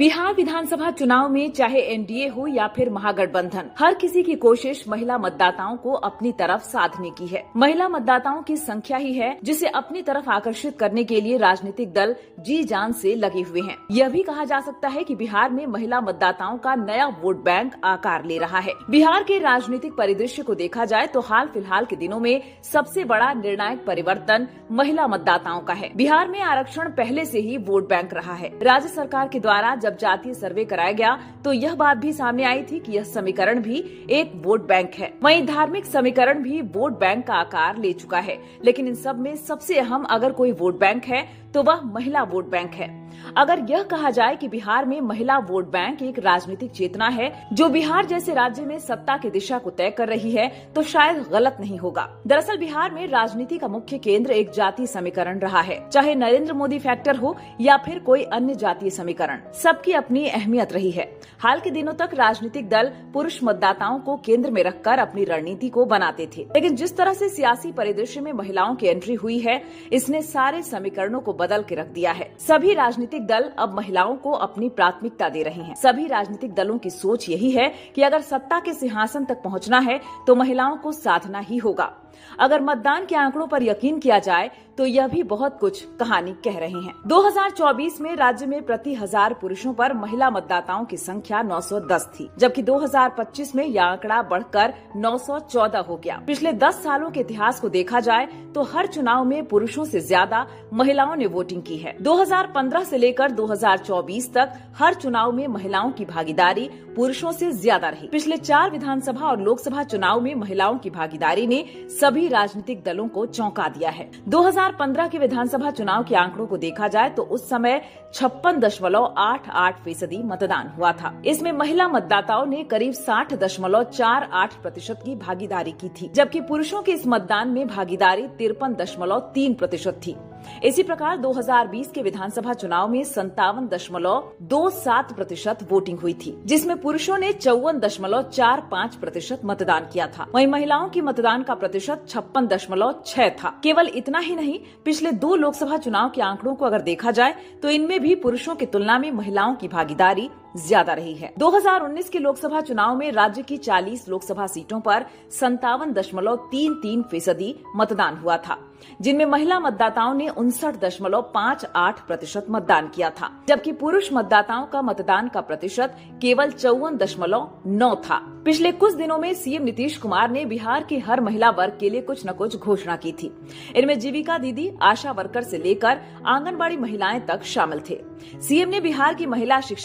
बिहार विधानसभा चुनाव में चाहे एनडीए हो या फिर महागठबंधन, हर किसी की कोशिश महिला मतदाताओं को अपनी तरफ साधने की है। महिला मतदाताओं की संख्या ही है जिसे अपनी तरफ आकर्षित करने के लिए राजनीतिक दल जी जान से लगे हुए हैं। यह भी कहा जा सकता है कि बिहार में महिला मतदाताओं का नया वोट बैंक आकार ले रहा है। बिहार के राजनीतिक परिदृश्य को देखा जाए तो हाल फिलहाल के दिनों में सबसे बड़ा निर्णायक परिवर्तन महिला मतदाताओं का है। बिहार में आरक्षण पहले से ही वोट बैंक रहा है। राज्य सरकार के द्वारा जब जातीय सर्वे कराया गया तो यह बात भी सामने आई थी कि यह समीकरण भी एक वोट बैंक है। वहीं धार्मिक समीकरण भी वोट बैंक का आकार ले चुका है। लेकिन इन सब में सबसे अहम अगर कोई वोट बैंक है तो वह महिला वोट बैंक है। अगर यह कहा जाए कि बिहार में महिला वोट बैंक एक राजनीतिक चेतना है जो बिहार जैसे राज्य में सत्ता की दिशा को तय कर रही है तो शायद गलत नहीं होगा। दरअसल बिहार में राजनीति का मुख्य केंद्र एक जातीय समीकरण रहा है। चाहे नरेंद्र मोदी फैक्टर हो या फिर कोई अन्य जातीय समीकरण, सबकी अपनी अहमियत रही है। हाल के दिनों तक राजनीतिक दल पुरुष मतदाताओं को केंद्र में रखकर अपनी रणनीति को बनाते थे, लेकिन जिस तरह से सियासी परिदृश्य में महिलाओं की एंट्री हुई है, इसने सारे समीकरणों को बदल के रख दिया है। सभी राजनीतिक दल अब महिलाओं को अपनी प्राथमिकता दे रहे हैं। सभी राजनीतिक दलों की सोच यही है कि अगर सत्ता के सिंहासन तक पहुंचना है तो महिलाओं को साधना ही होगा। अगर मतदान के आंकड़ों पर यकीन किया जाए तो यह भी बहुत कुछ कहानी कह रहे हैं। 2024 में राज्य में प्रति 1000 पुरुषों पर महिला मतदाताओं की संख्या 910 थी, जबकि 2025 में यह आंकड़ा बढ़कर 914 हो गया। पिछले 10 सालों के इतिहास को देखा जाए तो हर चुनाव में पुरुषों से ज्यादा महिलाओं ने वोटिंग की है। 2015 से लेकर 2024 तक हर चुनाव में महिलाओं की भागीदारी पुरुषों से ज्यादा रही। पिछले 4 विधानसभा और लोकसभा चुनाव में महिलाओं की भागीदारी ने सभी राजनीतिक दलों को चौंका दिया है। 2015 के विधानसभा चुनाव के आंकड़ों को देखा जाए तो उस समय 56.88% मतदान हुआ था। इसमें महिला मतदाताओं ने करीब 60.48% की भागीदारी की थी, जबकि पुरुषों के इस मतदान में भागीदारी 53.3% थी। इसी प्रकार 2020 के विधानसभा चुनाव में 57.27% वोटिंग हुई थी, जिसमें पुरुषों ने 54.45% मतदान किया था। वहीं महिलाओं की मतदान का प्रतिशत 56.6 था। केवल इतना ही नहीं, पिछले 2 लोकसभा चुनाव के आंकड़ों को अगर देखा जाए तो इनमें भी पुरुषों की तुलना में महिलाओं की भागीदारी ज्यादा रही है। 2019 के लोकसभा चुनाव में राज्य की 40 लोकसभा सीटों पर 57.33% मतदान हुआ था, जिनमें महिला मतदाताओं ने 59.58% मतदान किया था, जबकि पुरुष मतदाताओं का मतदान का प्रतिशत केवल 54.9 था। पिछले कुछ दिनों में सीएम नीतीश कुमार ने बिहार की हर महिला वर्ग के लिए कुछ न कुछ घोषणा की थी। इनमें जीविका दीदी, आशा वर्कर से लेकर आंगनबाड़ी महिलाएं तक शामिल थे। सीएम ने बिहार की महिला शिक्षा